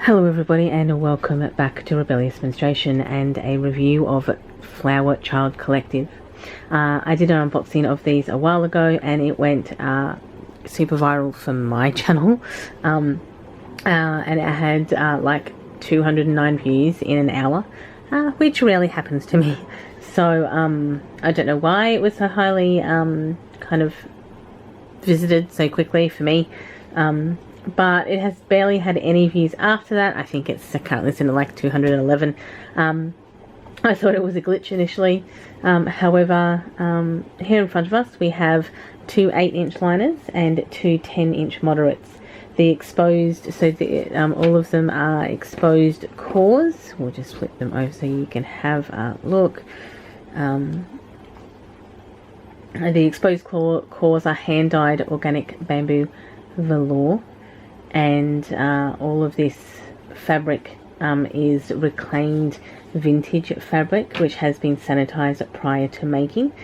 Hello everybody and welcome back to Rebellious Menstruation and a review of Flower Child Collective. I did an unboxing of these a while ago and it went super viral for my channel, and it had like 209 views in an hour, which rarely happens to me. So I don't know why it was so highly kind of visited so quickly for me. But it has barely had any views after that. I think it's currently sitting at like 211. I thought it was a glitch initially. However, here in front of us we have two 8-inch liners and two 10-inch moderates. The exposed, so all of them are exposed cores. We'll just flip them over so you can have a look. The exposed cores are hand-dyed organic bamboo velour. And all of this fabric is reclaimed vintage fabric which has been sanitized prior to making.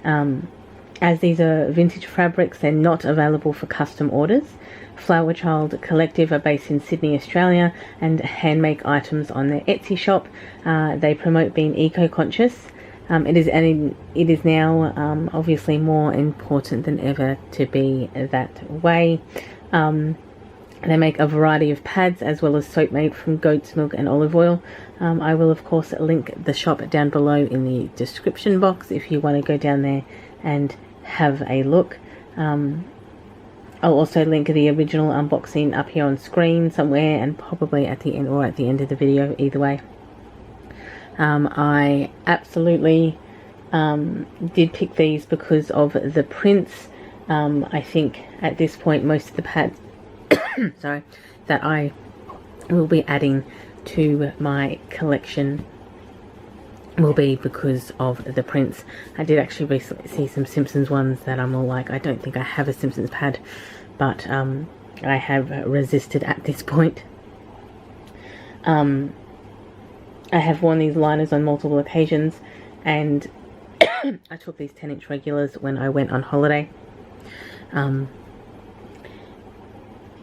As these are vintage fabrics, they're not available for custom orders. Flower Child Collective are based in Sydney, Australia, and hand make items on their Etsy shop. They promote being eco-conscious. It is now obviously more important than ever to be that way. They make a variety of pads as well as soap made from goat's milk and olive oil. I will of course link the shop down below in the description box if you want to go down there and have a look. I'll also link the original unboxing up here on screen somewhere, and probably at the end or at the end of the video, either way. I absolutely did pick these because of the prints. I think at this point most of the pads sorry, that I will be adding to my collection will be because of the prints. I did actually recently see some Simpsons ones that I'm all like, I don't think I have a Simpsons pad, but I have resisted at this point. I have worn these liners on multiple occasions, and I took these 10-inch regulars when I went on holiday.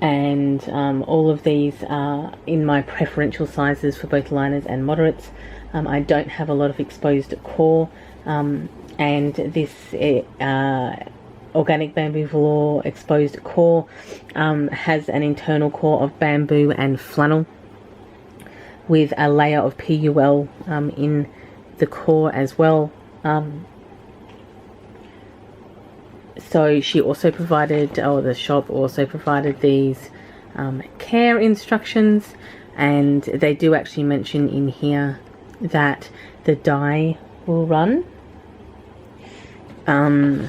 And all of these are in my preferential sizes for both liners and moderates. I don't have a lot of exposed core, and this organic bamboo velour exposed core has an internal core of bamboo and flannel with a layer of PUL in the core as well. So she also provided, or the shop also provided, these care instructions, and they do actually mention in here that the dye will run, and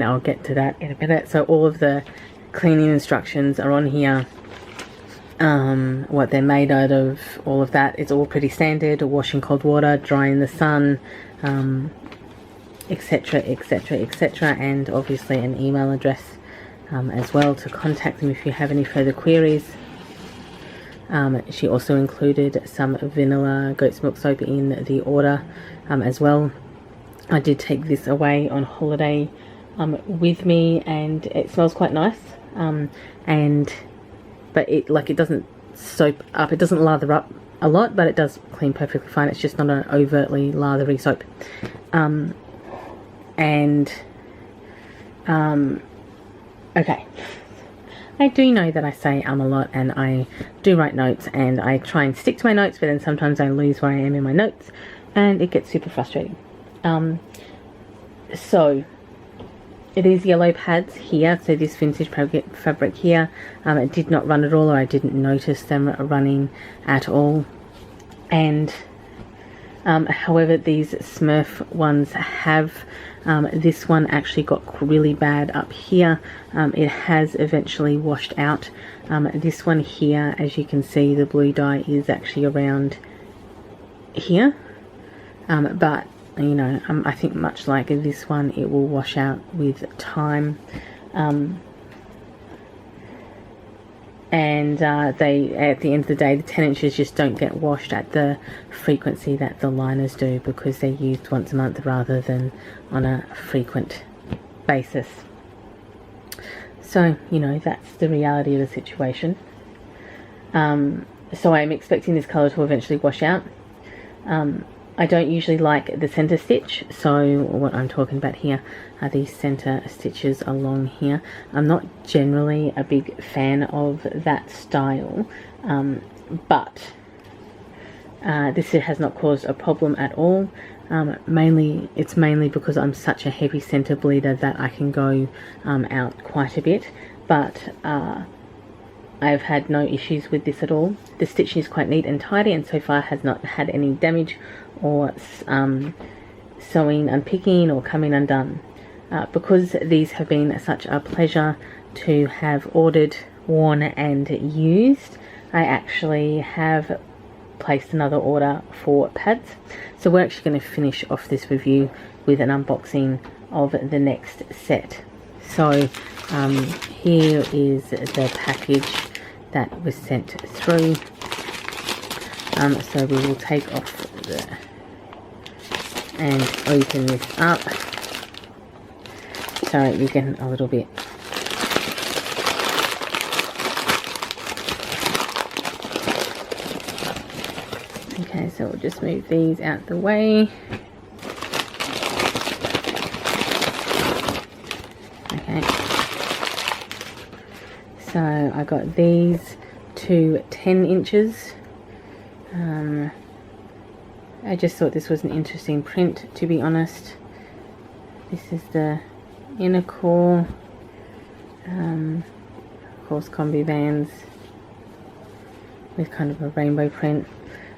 I'll get to that in a minute. So all of the cleaning instructions are on here, what they're made out of, all of that. It's all pretty standard: wash in cold water, dry in the sun, etc, etc, etc, and obviously an email address as well to contact them if you have any further queries. She also included some vanilla goat's milk soap in the order as well. I did take this away on holiday with me, and it smells quite nice, but it doesn't soap up, it doesn't lather up a lot, but it does clean perfectly fine. It's just not an overtly lathery soap. Okay, I do know that I say a lot, and I do write notes, and I try and stick to my notes, but then sometimes I lose where I am in my notes and it gets super frustrating. So it is yellow pads here, so this vintage fabric here, it did not run at all, or I didn't notice them running at all. And however, these Smurf ones have, this one actually got really bad up here. It has eventually washed out. This one here, as you can see, the blue dye is actually around here, but you know, I think much like this one, it will wash out with time. And they, at the end of the day, the 10 inches just don't get washed at the frequency that the liners do, because they're used once a month rather than on a frequent basis. So, you know, that's the reality of the situation. so I'm expecting this colour to eventually wash out. I don't usually like the center stitch, so what I'm talking about here are these center stitches along here. I'm not generally a big fan of that style, but this has not caused a problem at all. It's mainly because I'm such a heavy center bleeder that I can go out quite a bit, but I've had no issues with this at all. The stitching is quite neat and tidy, and so far has not had any damage or sewing unpicking or coming undone. Because these have been such a pleasure to have ordered, worn and used, I actually have placed another order for pads. So we're actually going to finish off this review with an unboxing of the next set. So here is the package that was sent through. So we will take off and open this up. Sorry, you're getting a little bit. Okay, so we'll just move these out the way. Okay. So I got these to 10 inches. I just thought this was an interesting print, to be honest. This is the inner core, of course combi bands with kind of a rainbow print.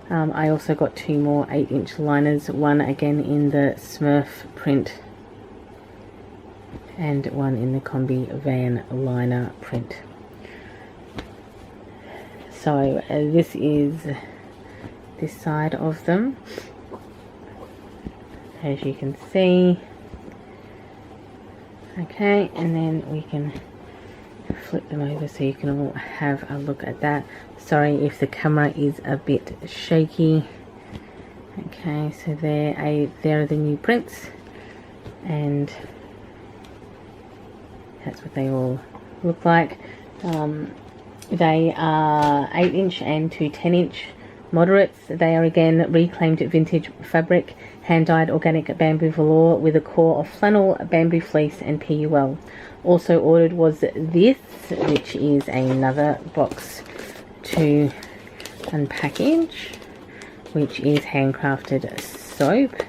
I also got 2 more 8-inch liners, one again in the Smurf print and one in the combi van liner print. So this is this side of them, as you can see. Okay, and then we can flip them over so you can all have a look at that. Sorry if the camera is a bit shaky. Okay, so there are the new prints, and that's what they all look like. They are 8-inch and 2 10-inch moderates. They are again reclaimed vintage fabric, hand-dyed organic bamboo velour with a core of flannel, bamboo fleece and PUL. Also ordered was this, which is another box to unpackage, which is Handcrafted Soap.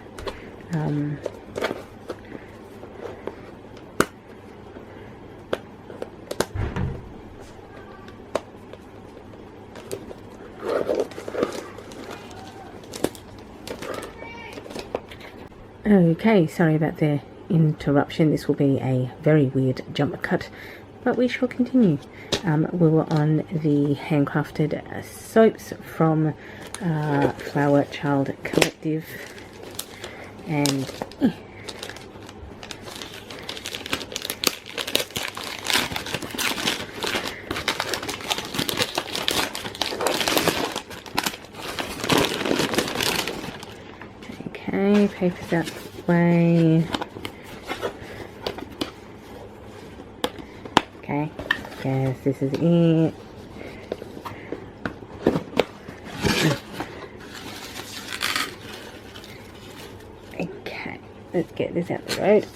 Okay, sorry about the interruption. This will be a very weird jump cut, but we shall continue. We were on the Handcrafted Soaps from Flower Child Collective, and okay, paper's out the way. Okay, yes, this is it. Okay, let's get this out the road.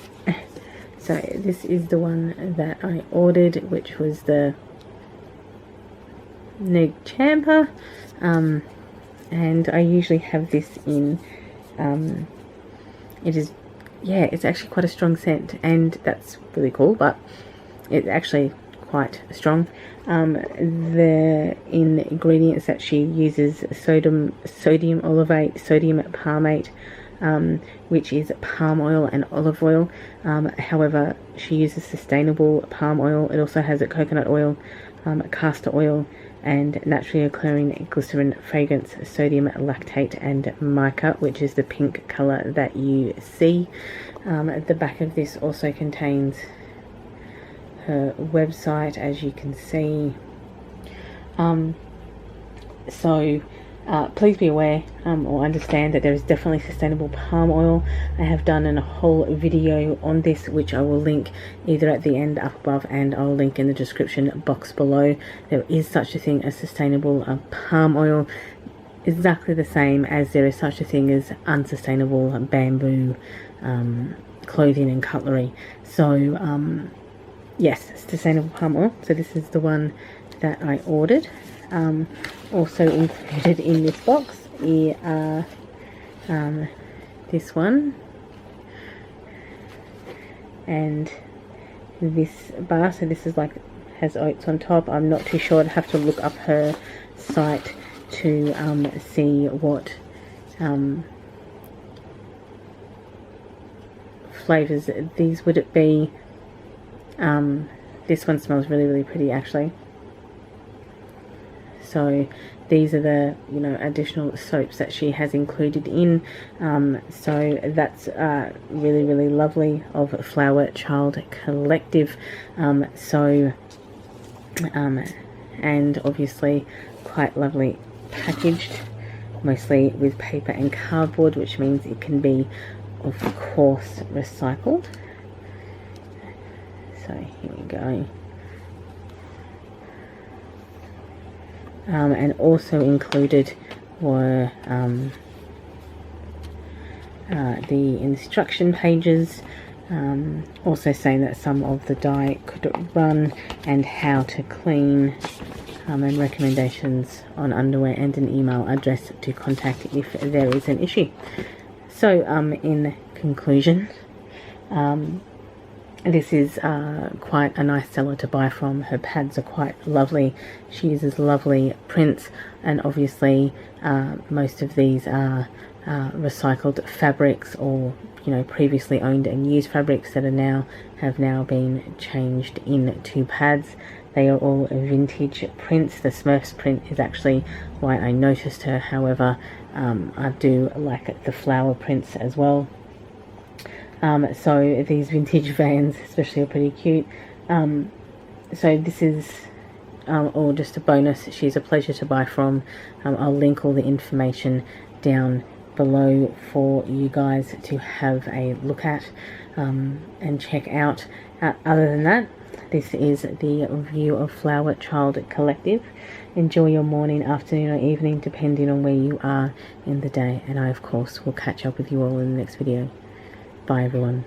So this is the one that I ordered, which was the Neg Champa, and I usually have this in. It is, yeah, it's actually quite a strong scent, and that's really cool, but it's actually quite strong. The ingredients that she uses: sodium olivate, sodium palmate, which is palm oil and olive oil. However, she uses sustainable palm oil. It also has a coconut oil, castor oil, and naturally occurring glycerin fragrance, sodium lactate and mica, which is the pink color that you see. At the back of this also contains her website, as you can see. So please be aware or understand that there is definitely sustainable palm oil. I have done a whole video on this, which I will link either at the end up above, and I'll link in the description box below. There is such a thing as sustainable palm oil, exactly the same as there is such a thing as unsustainable bamboo clothing and cutlery. So yes, sustainable palm oil. So this is the one that I ordered. Also included in this box are this one and this bar. So this is like, has oats on top. I'm not too sure. I'd have to look up her site to see what flavors these would it be. This one smells really pretty actually. So these are the, you know, additional soaps that she has included in. So that's really lovely of Flower Child Collective. And obviously quite lovely packaged, mostly with paper and cardboard, which means it can be of course recycled. So here we go. And also included were the instruction pages, also saying that some of the dye could run and how to clean, and recommendations on underwear and an email address to contact if there is an issue. So in conclusion, this is quite a nice seller to buy from. Her pads are quite lovely. She uses lovely prints, and obviously most of these are recycled fabrics, or, you know, previously owned and used fabrics that are have now been changed into pads. They are all vintage prints. The Smurfs print is actually why I noticed her. However, I do like the flower prints as well. So these vintage Vans especially are pretty cute. So this is all just a bonus. She's a pleasure to buy from. I'll link all the information down below for you guys to have a look at and check out. Other than that, this is the review of Flower Child Collective. Enjoy your morning, afternoon or evening, depending on where you are in the day, and I of course will catch up with you all in the next video. Bye everyone.